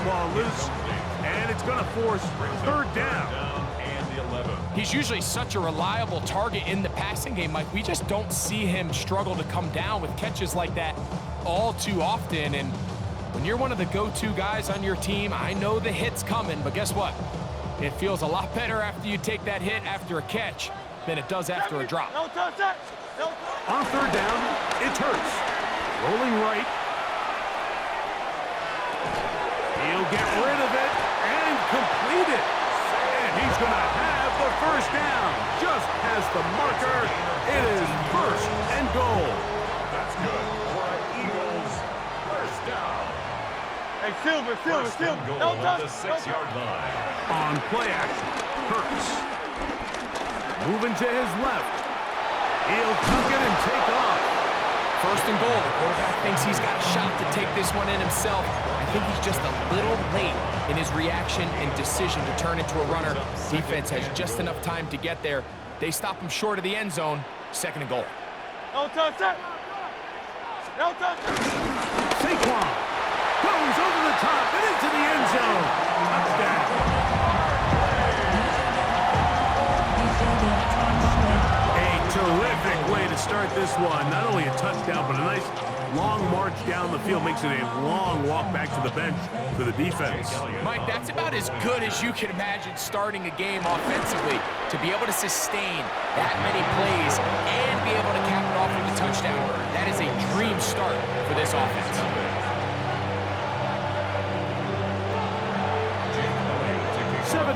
football loose, and it's going to force third down. He's usually such a reliable target in the passing game, Mike. We just don't see him struggle to come down with catches like that all too often. And when you're one of the go-to guys on your team, I know the hit's coming, but guess what? It feels a lot better after you take that hit after a catch than it does after a drop. On third down, it's Hurts. Rolling right. He'll get rid of it and complete it. And he's going to have the first down. Just past the marker. It is first and goal. That's good for an Eagles first down. Hey, Silver. Goal on the 6-yard line. On play action, Hurts. Moving to his left. He'll tuck it and take off. First and goal. The quarterback thinks he's got a shot to take this one in himself. I think he's just a little late in his reaction and decision to turn into a runner. Defense has just enough time to get there. They stop him short of the end zone. Second and goal. Saquon goes over the top and into the end zone. Touchdown. Terrific way to start this one. Not only a touchdown, but a nice long march down the field. Makes it a long walk back to the bench for the defense. Mike, that's about as good as you can imagine starting a game offensively. To be able to sustain that many plays and be able to cap it off with a touchdown. That is a dream start for this offense. 7-0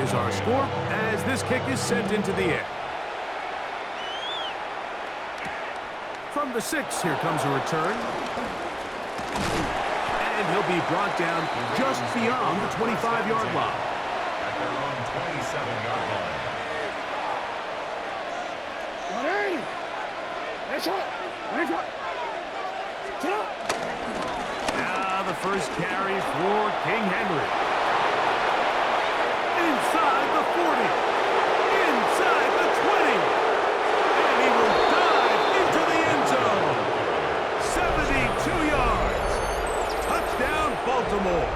is our score as this kick is sent into the air. From the 6, here comes a return. And he'll be brought down just beyond the 25-yard line. At their own 27-yard line. Now the first carry for King Henry. Inside the 40. Inside the 20. And he will dive into the end zone. 72 yards. Touchdown, Baltimore.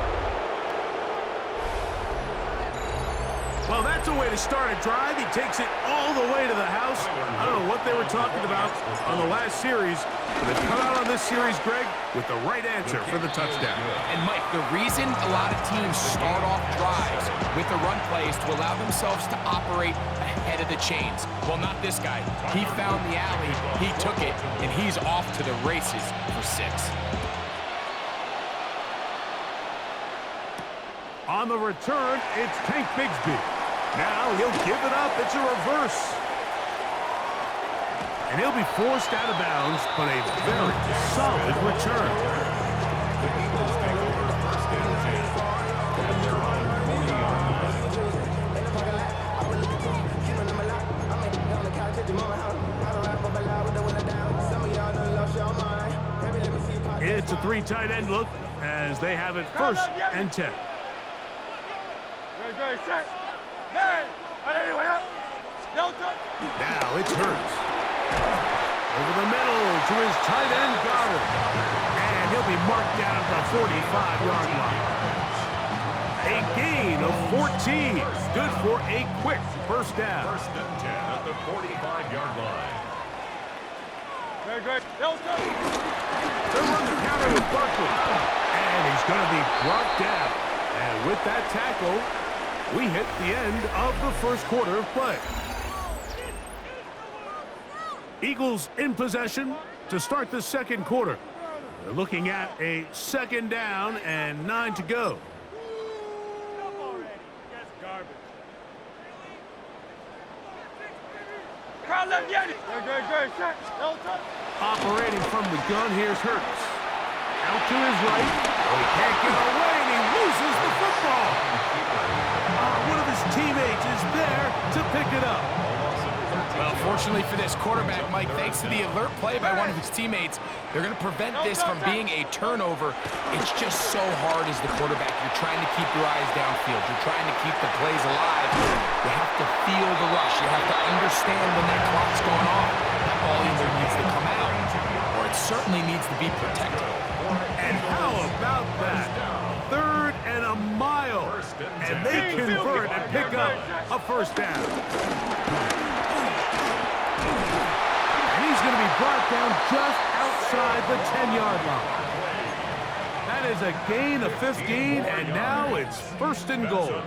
Well, that's a way to start a drive. He takes it all the way to the house. I don't know what they were talking about on the last series, but they've come out on this series, Greg, with the right answer for the touchdown. And, Mike, the reason a lot of teams start off drives with the run plays to allow themselves to operate ahead of the chains. Well, not this guy. He found the alley, he took it, and he's off to the races for 6. On the return, it's Tank Bigsby. Now he'll give it up. It's a reverse. And he'll be forced out of bounds, but a very solid return. The Eagles take over first and 10. At their own 40 yards. It's a 3 tight end look as they have it first and 10. Now it's Hurts. Over the middle to his tight end, Goddard. And he'll be marked down at the 45-yard line. A gain of 14. Good for a quick first down. First and 10 at the 45-yard line. They'll run the counter with Barkley. And he's going to be brought down. And with that tackle, we hit the end of the first quarter of play. Eagles in possession to start the second quarter. They're looking at a second down and 9 to go. Operating from the gun, here's Hurts. Out to his right. Oh, he can't get away, and he loses the football. One of his teammates is there to pick it up. Well, fortunately for this quarterback, Mike, thanks to the alert play by one of his teammates, they're going to prevent this from being a turnover. It's just so hard as the quarterback. You're trying to keep your eyes downfield. You're trying to keep the plays alive. You have to feel the rush. You have to understand when that clock's going off. That ball either needs to come out or it certainly needs to be protected. And how about that? 3rd and And they convert and pick up a first down. And he's going to be brought down just outside the 10-yard line. That is a gain of 15, and now it's first and goal.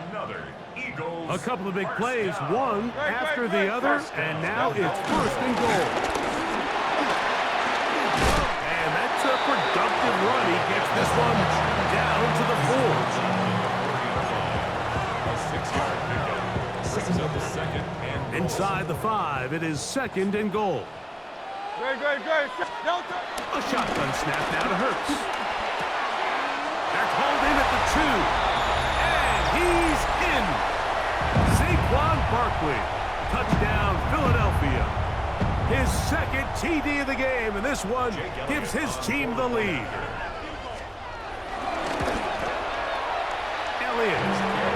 A couple of big plays, one after the other, and now it's first and goal. And that's a productive run. He gets this one down to the 4. Inside the 5, it is second and goal. A shotgun snap now to Hurts. They're called in at the 2. And he's in. Saquon Barkley. Touchdown, Philadelphia. His second TD of the game, and this one gives his team the lead. Elliott,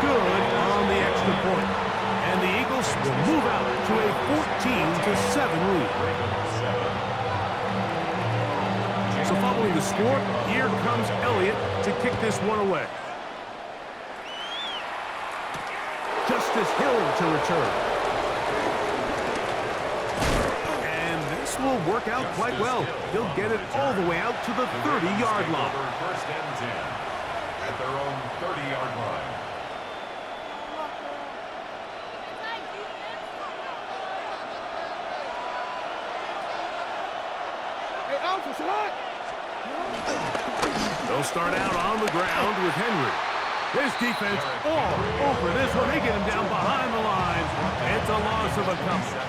good on the extra point. And the Eagles will move out to a 14-7 lead. So following the score, here comes Elliott to kick this one away. Justice Hill to return. And this will work out quite well. He'll get it all the way out to the 30-yard line. First and 10 at their own 30-yard line. They'll start out on the ground with Henry. This defense all over this one. They get him down behind the line. It's a loss of a couple.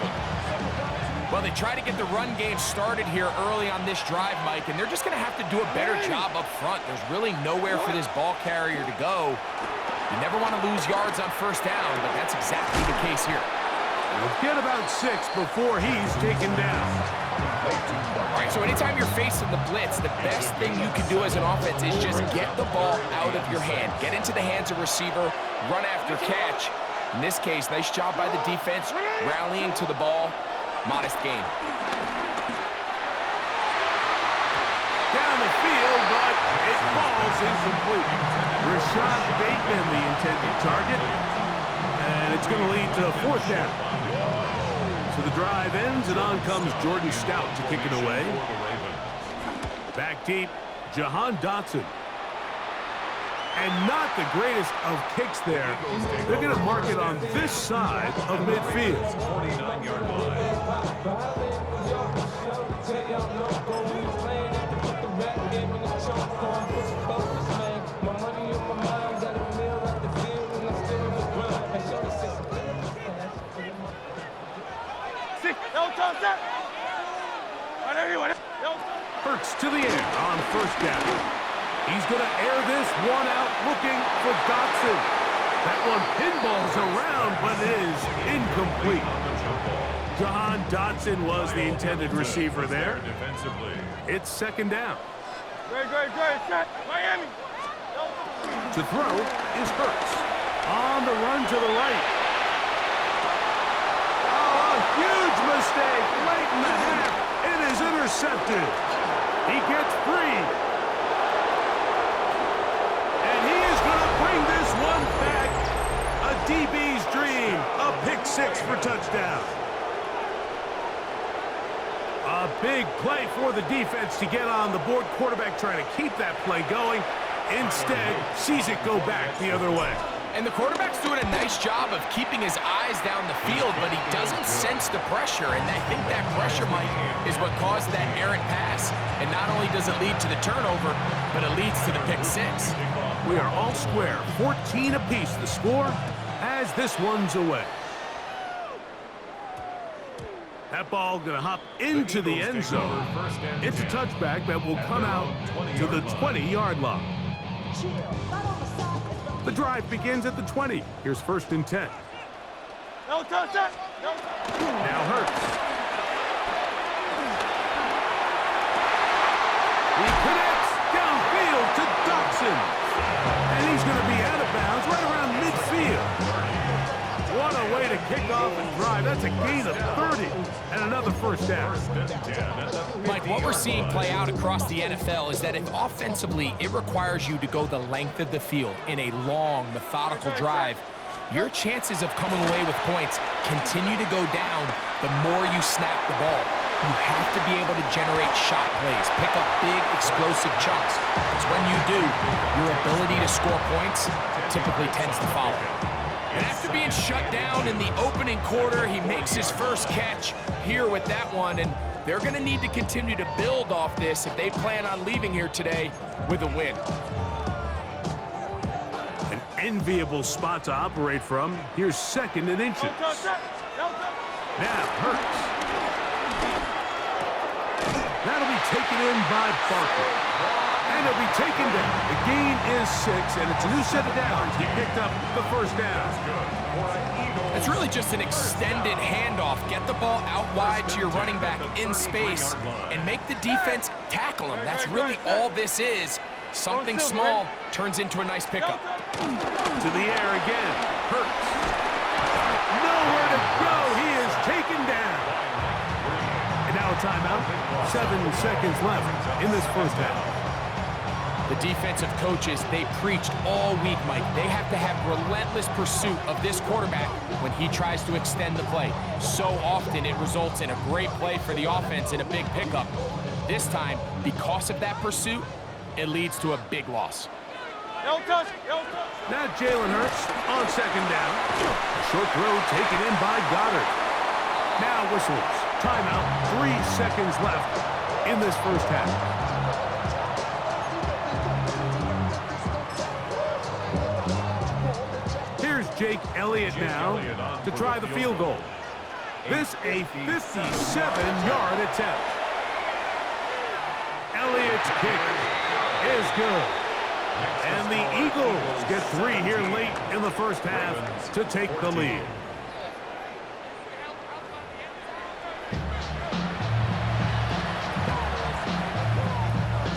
Well, they try to get the run game started here early on this drive, Mike, and they're just going to have to do a better job up front. There's really nowhere for this ball carrier to go. You never want to lose yards on first down, but that's exactly the case here. He'll get about 6 before he's taken down. All right, so anytime you're facing the blitz, the best thing you can do as an offense is just get the ball out of your hand. Get into the hands of receiver, run after catch. In this case, nice job by the defense, rallying to the ball. Modest gain. Down the field, but it falls incomplete. Rashad Bateman, the intended target. And it's going to lead to a fourth down. So the drive ends, and on comes Jordan Stout to kick it away. Back deep, Jahan Dotson. And not the greatest of kicks there. They're going to mark it on this side of midfield. 49-yard line. Hurts to the air on first down. He's going to air this one out looking for Dotson. That one pinballs around, but it is incomplete. Jahan Dotson was the intended receiver there. It's second down. Miami. To throw is Hurts. On the run to the right. Oh, a huge mistake late in the half. It is intercepted. He gets free. And he is going to bring this one back. A DB's dream. A pick 6 for touchdown. A big play for the defense to get on the board. Quarterback trying to keep that play going. Instead, sees it go back the other way. And the quarterback's doing a nice job of keeping his eyes down the field, but he doesn't sense the pressure. And I think that pressure, Mike, is what caused that errant pass. And not only does it lead to the turnover, but it leads to the pick 6. We are all square. 14 apiece the score as this one's away. That ball going to hop into the end zone. It's a touchback that will come out to the 20-yard line. The drive begins at the 20. Here's first and 10. No touchdown. Now Hurts. He connects downfield to Dotson. And he's going to be out of bounds right around midfield. What a way to kickoff and drive. That's a gain of 30 and another first down. Mike, what we're seeing play out across the NFL is that if offensively it requires you to go the length of the field in a long, methodical drive, your chances of coming away with points continue to go down the more you snap the ball. You have to be able to generate shot plays, pick up big, explosive chunks. Because when you do, your ability to score points typically tends to follow. And after being shut down in the opening quarter, he makes his first catch here with that one. And they're going to need to continue to build off this if they plan on leaving here today with a win. An enviable spot to operate from. Here's 2nd and inches. Now Hurts. That'll be taken in by Barkley. And it'll be taken down. The gain is 6, and it's a new set of downs. He picked up the first down. It's really just an extended handoff. Get the ball out wide to your running back in space and make the defense tackle him. That's really all this is. Something small turns into a nice pickup. To the air again. Hurts. Nowhere to go. He is taken down. And now a timeout. 7 seconds left in this first half. The defensive coaches, they preached all week, Mike. They have to have relentless pursuit of this quarterback when he tries to extend the play. So often it results in a great play for the offense and a big pickup. This time, because of that pursuit, it leads to a big loss. Now Jalen Hurts on 2nd down. A short throw taken in by Goddard. Now whistles. Timeout. 3 seconds left in this first half. Here's Jake Elliott now to try the field goal. This a 57-yard attempt. Elliott's kick is good. And the Eagles get 3 here late in the first half to take the lead.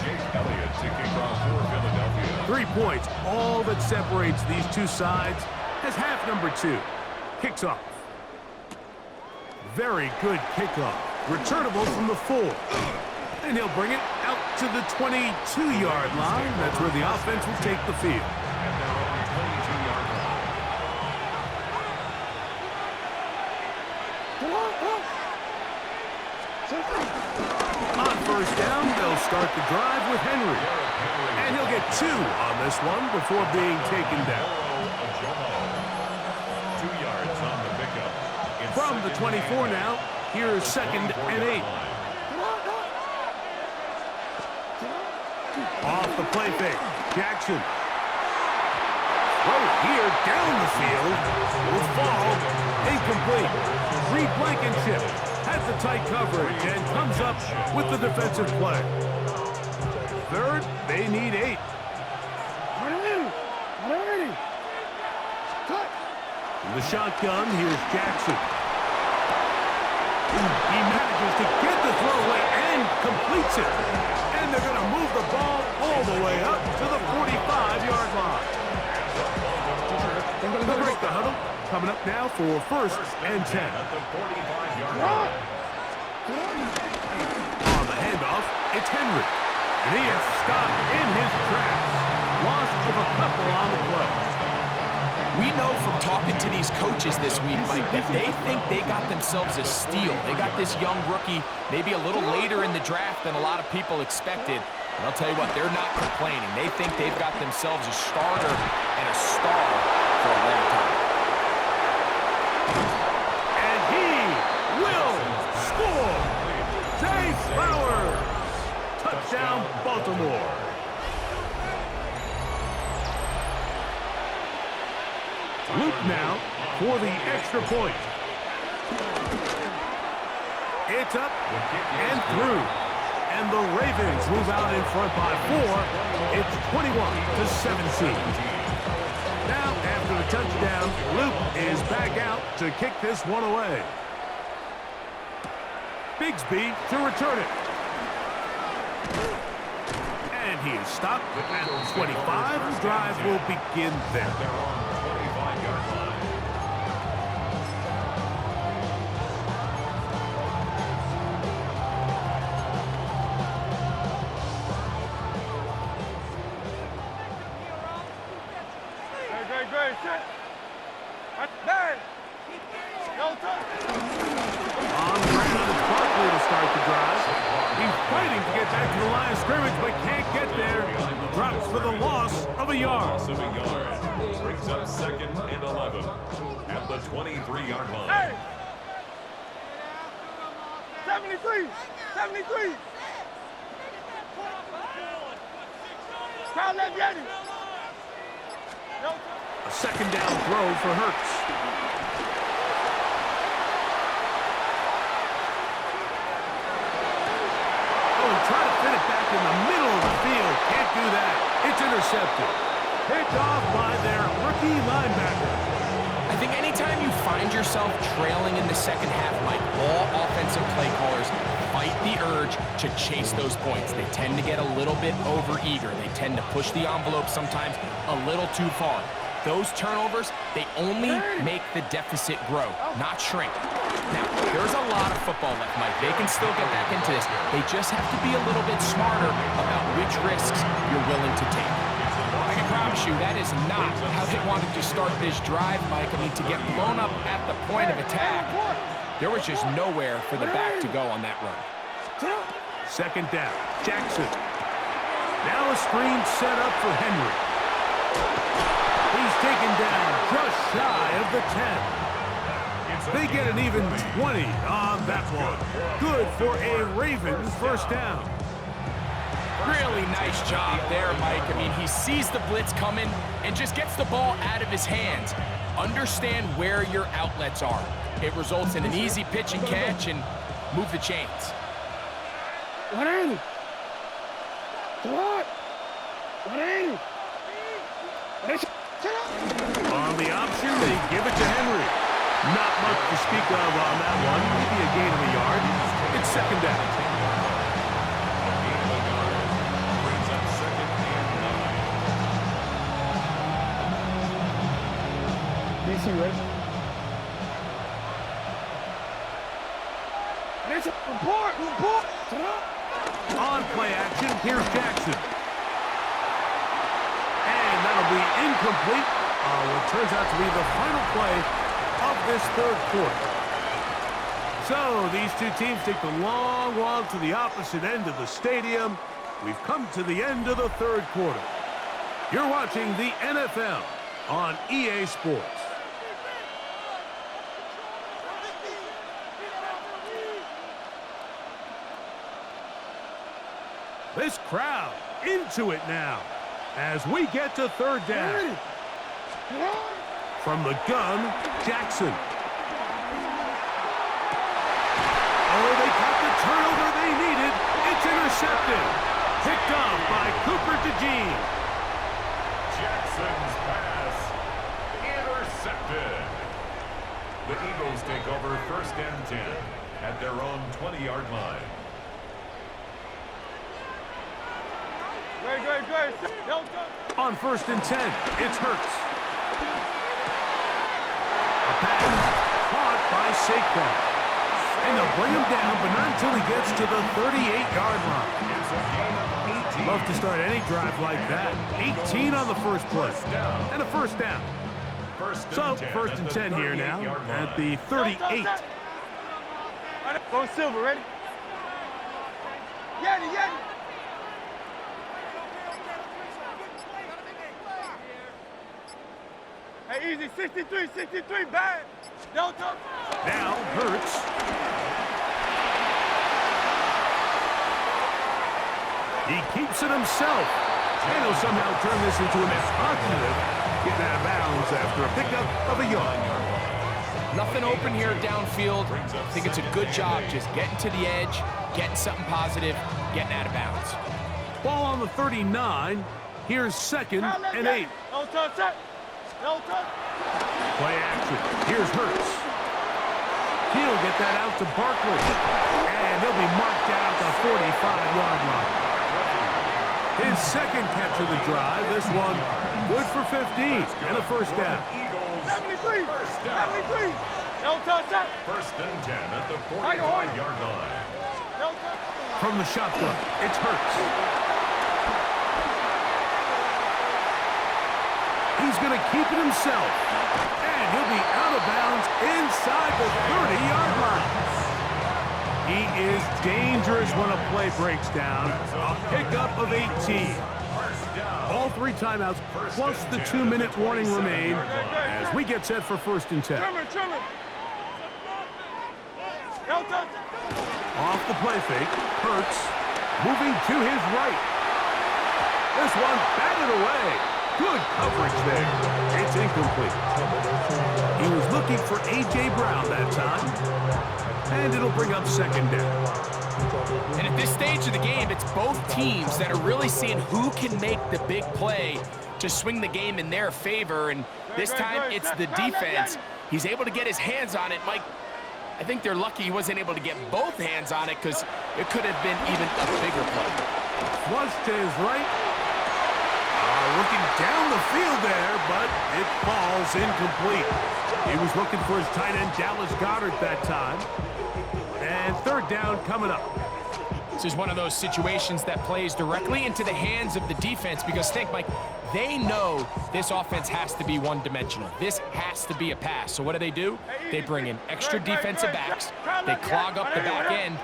Jake Elliott to kick off for Philadelphia. 3 points, all that separates these two sides, as half number 2 kicks off. Very good kickoff. Returnable from the 4. And he'll bring it out to the 22-yard line. That's where the offense will take the field. And they're on the 22-yard line. On first down, they'll start the drive with Henry. And he'll get 2 on this one before being taken down. 2 yards on the pickup. From the 24 now, here's 2nd and 8. Off the play fake. Jackson. Right here down the field. Will fall. Incomplete. Reed Blankenship has the tight coverage and comes up with the defensive play. 3rd, they need 8. In the shotgun, here's Jackson. He manages to get the throw away and completes it. And they're going to move the ball all the way up to the 45-yard line. They'll break the huddle. Coming up now for 1st and 10. At the 45-yard line. On the handoff, it's Henry. And he is stopped in his tracks. Loss of a couple on the play. We know from talking to these coaches this week, Mike, that they think they got themselves a steal. They got this young rookie maybe a little later in the draft than a lot of people expected. And I'll tell you what, they're not complaining. They think they've got themselves a starter and a star for a long time. And he will score. Jay Flowers. Touchdown, Baltimore. Luke now for the extra point. It's up and through. And the Ravens move out in front by 4. It's 21-17. Now, after the touchdown, Luke is back out to kick this one away. Bigsby to return it. And he is stopped at the 25. The drive will begin there. great, set. Man. No touch. On the ground, it's Barkley to start the drive. He's fighting to get back to the line of scrimmage, but can't get there. Drops for the loss of a yard. Loss of a yard. Brings up 2nd and 11 at the 23-yard line. Hey. 73. 73. Crowd left Yeti. No touch. A 2nd down throw for Hurts. Try to fit it back in the middle of the field. Can't do that. It's intercepted. Picked off by their rookie linebacker. I think anytime you find yourself trailing in the second half, Mike, all offensive play callers fight the urge to chase those points. They tend to get a little bit overeager. They tend to push the envelope sometimes a little too far. Those turnovers, they only make the deficit grow, not shrink. Now, there's a lot of football left, Mike. They can still get back into this. They just have to be a little bit smarter about which risks you're willing to take. I can promise you that is not how they wanted to start this drive, Mike. I mean, to get blown up at the point of attack, there was just nowhere for the back to go on that run. 2nd down. Jackson. Now a screen set up for Henry. He's taken down just shy of the 10. They get an even 20 on that one. Good for a Ravens first down. Really nice job there, Mike. I mean, he sees the blitz coming and just gets the ball out of his hands. Understand where your outlets are. It results in an easy pitch and catch and move the chains. What ain't it? What? What ain't it? On the option, they give it to Henry. Not much to speak of on that one. Maybe a gain of a yard. It's 2nd down. Brings up 2nd and 9. DC, right? Report. On play action, here's Jackson. And that'll be incomplete. What turns out to be the final play of this 3rd quarter. So these two teams take the long walk to the opposite end of the stadium. We've come to the end of the 3rd quarter. You're watching the NFL on EA Sports. This crowd into it now as we get to 3rd down. From the gun, Jackson. Oh, they got the turnover they needed. It's intercepted. Picked off by Cooper DeJean. Jackson's pass intercepted. The Eagles take over 1st and 10 at their own 20-yard line. Great. No touch. On 1st and 10, it's Hurts. A pass caught by Saquon. And they'll bring him down, but not until he gets to the 38-yard line. It's a gain of 18. Love to start any drive like that. 18 on the first play. And a 1st down. So, 1st and 10 here now at the 38. Go Silver, ready? Yeti. Hey, easy. 63, bad. No touch. Now, Hurts. He keeps it himself. And he'll somehow turn this into a positive. Getting out of bounds after a pickup of a yard. Nothing open here downfield. I think it's a good job just getting to the edge, getting something positive, getting out of bounds. Ball on the 39. Here's 2nd and 8. No touch. No touch. Play action. Here's Hurts. He'll get that out to Barkley. And he'll be marked down at the 45-yard line. His 2nd catch of the drive. This one good for 15 and a 1st down. 73. No touch. 1st and 10 at the 45-yard line. No touch. From the shotgun, it's Hurts. He He's going to keep it himself. And he'll be out of bounds inside the 30-yard line. He is dangerous when a play breaks down. A pickup of 18. All 3 timeouts plus the 2-minute warning remain as we get set for 1st and 10. Off the play fake, Hurts moving to his right. This one batted away. Good coverage there. It's incomplete. He was looking for A.J. Brown that time. And it'll bring up 2nd down. And at this stage of the game, it's both teams that are really seeing who can make the big play to swing the game in their favor. And this time, it's the defense. He's able to get his hands on it. Mike, I think they're lucky he wasn't able to get both hands on it because it could have been even a bigger play. Flush to his right. Looking down the field there, but it falls incomplete. He was looking for his tight end, Dallas Goedert, that time. And 3rd down coming up. This is one of those situations that plays directly into the hands of the defense because, think, Mike, they know this offense has to be one-dimensional. This has to be a pass. So what do? They bring in extra defensive backs. They clog up the back end.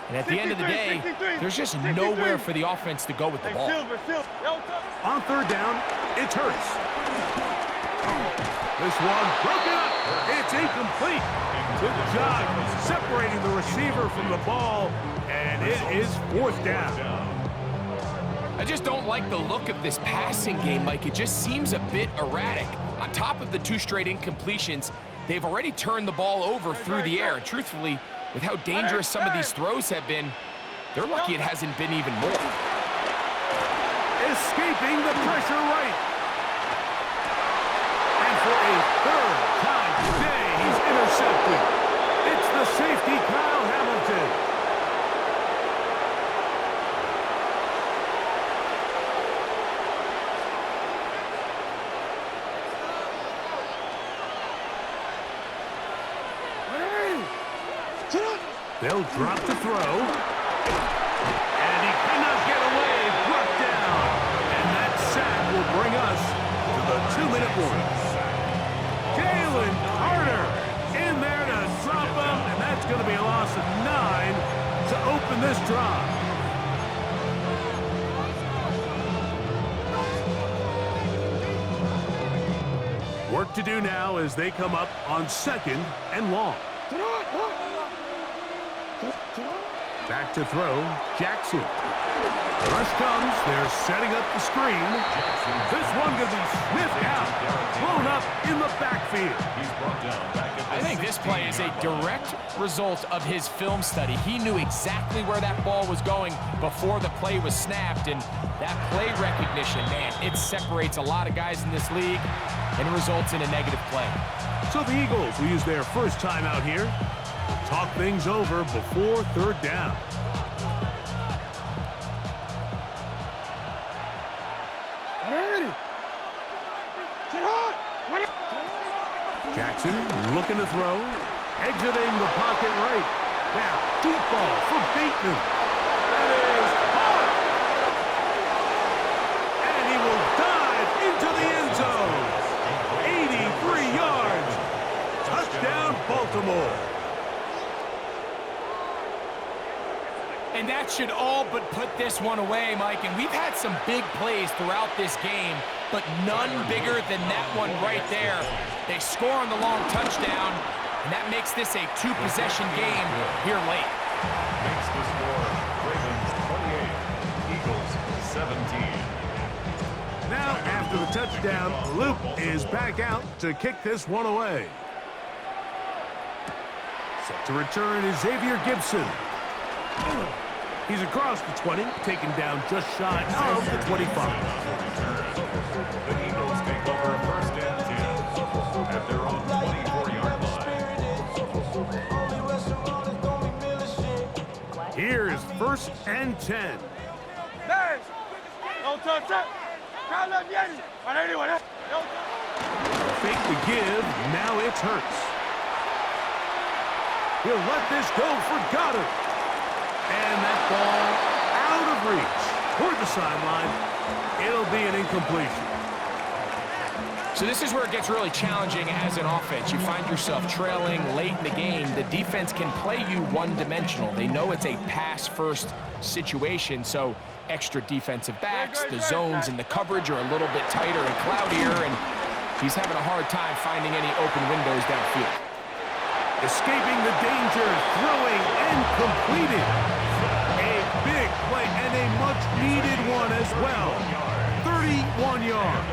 And at the end of the day, there's just nowhere for the offense to go with the ball. On 3rd down, it's Hurts. This one broken up. It's incomplete. Good job separating the receiver from the ball, and it is 4th down. I just don't like the look of this passing game, Mike. It just seems a bit erratic. On top of the 2 straight incompletions, they've already turned the ball over through the air. And truthfully, with how dangerous some of these throws have been, they're lucky it hasn't been even more. Escaping the pressure right. And for a 3rd time today, he's intercepted. It's the safety, Kyle Hamilton. They'll drop the throw. And he cannot get away. Brought down. And that sack will bring us to the 2-minute warning. Jalen Carter in there to drop him. And that's going to be a loss of 9 to open this drive. Work to do now as they come up on 2nd and long. Back to throw, Jackson. Rush comes, they're setting up the screen. This one going to be sniffed out, blown up in the backfield. I think this play is a direct result of his film study. He knew exactly where that ball was going before the play was snapped, and that play recognition, man, it separates a lot of guys in this league, and it results in a negative play. So the Eagles will use their first timeout here. Talk things over before 3rd down. Jackson looking to throw, exiting the pocket right. Now, deep ball for Bateman. That is caught. And he will dive into the end zone. 83 yards. Touchdown, Baltimore. And that should all but put this one away, Mike. And we've had some big plays throughout this game, but none bigger than that one right there. They score on the long touchdown, and that makes this a 2-possession game here late. Makes the score Ravens 28, Eagles 17. Now, after the touchdown, Luke is back out to kick this one away. Set to return is Xavier Gibson. He's across the 20, taken down just shy of the 25. The Eagles take over 1st and 10 at their own 24-yard line. Here's 1st and 10. Fake the give, now it's Hurts. He'll let this go for Goedert. And that ball out of reach toward the sideline. It'll be an incompletion. So this is where it gets really challenging as an offense. You find yourself trailing late in the game. The defense can play you one-dimensional. They know it's a pass-first situation, so extra defensive backs, the zones and the coverage are a little bit tighter and cloudier, and he's having a hard time finding any open windows downfield. Escaping the danger, throwing and completing. A big play and a much-needed one as well. 31 yards.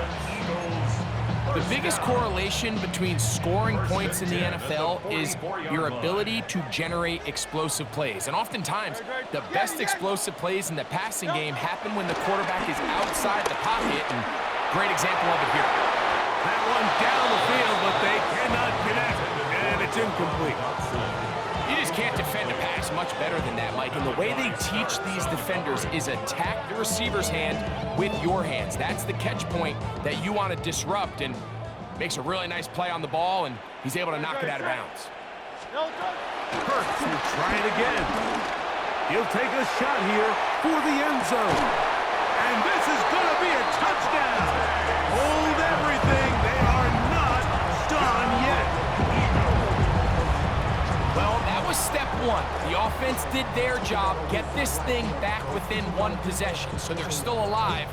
The biggest correlation between scoring points in the NFL is your ability to generate explosive plays. And oftentimes, the best explosive plays in the passing game happen when the quarterback is outside the pocket, and great example of it here. That one down the field, but they cannot connect, and it's incomplete. You just can't defend a pass much better than that, Mike. And the way they teach these defenders is attack the receiver's hand with your hands. That's the catch point that you want to disrupt, and makes a really nice play on the ball, and he's able to knock it out of bounds. Hurts will try it again. He'll take a shot here for the end zone. And this is going to be a touchdown. Hold everything. They are not done yet. Well, that was step one. The offense did their job, get this thing back within one possession, so they're still alive.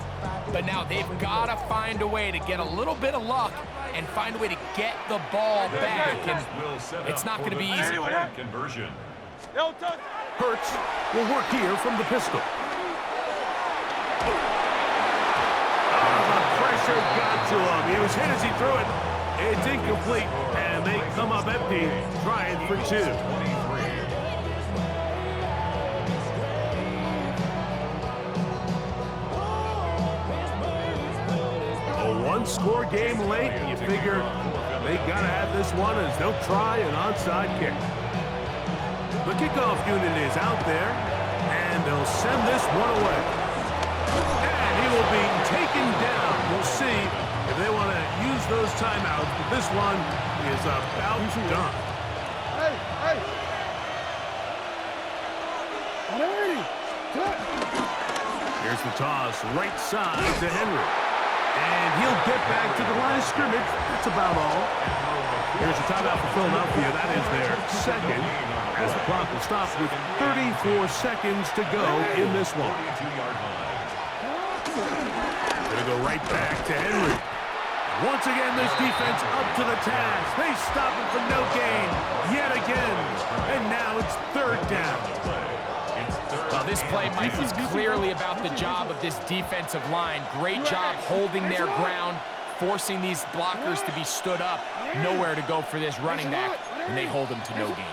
But now they've got to find a way to get a little bit of luck and find a way to get the ball back, and it's not going to be easy. Hurts will work here from the pistol. The pressure got to him. He was hit as he threw it. It's incomplete, and they come up empty, trying for two. One-score game late, and you figure they got to have this one as they'll try an onside kick. The kickoff unit is out there, and they'll send this one away. And he will be taken down. We'll see if they want to use those timeouts, but this one is about done. Here's the toss, right side to Henry. And he'll get back to the line of scrimmage. That's about all. Here's a timeout for Philadelphia. That is their second, as the clock will stop with 34 seconds to go in this one. Going to go right back to Henry. Once again, this defense up to the task. They stop it for no gain yet again. And now it's third down. Well, this play, Mike, was clearly about the job of this defensive line. Great job holding their ground, forcing these blockers to be stood up. Nowhere to go for this running back, and they hold him to no gain.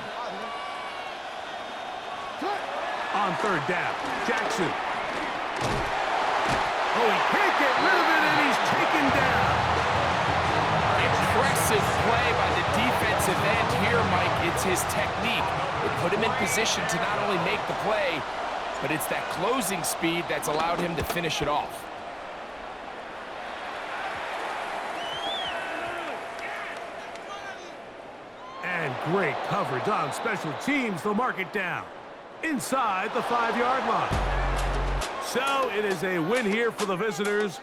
On third down, Jackson. Oh, he can't get rid of it, and he's taken down. Impressive play by the defensive end here, Mike. It's his technique. It put him in position to not only make the play, but it's that closing speed that's allowed him to finish it off. And great coverage on special teams. They'll mark it down inside the 5-yard line. So it is a win here for the visitors.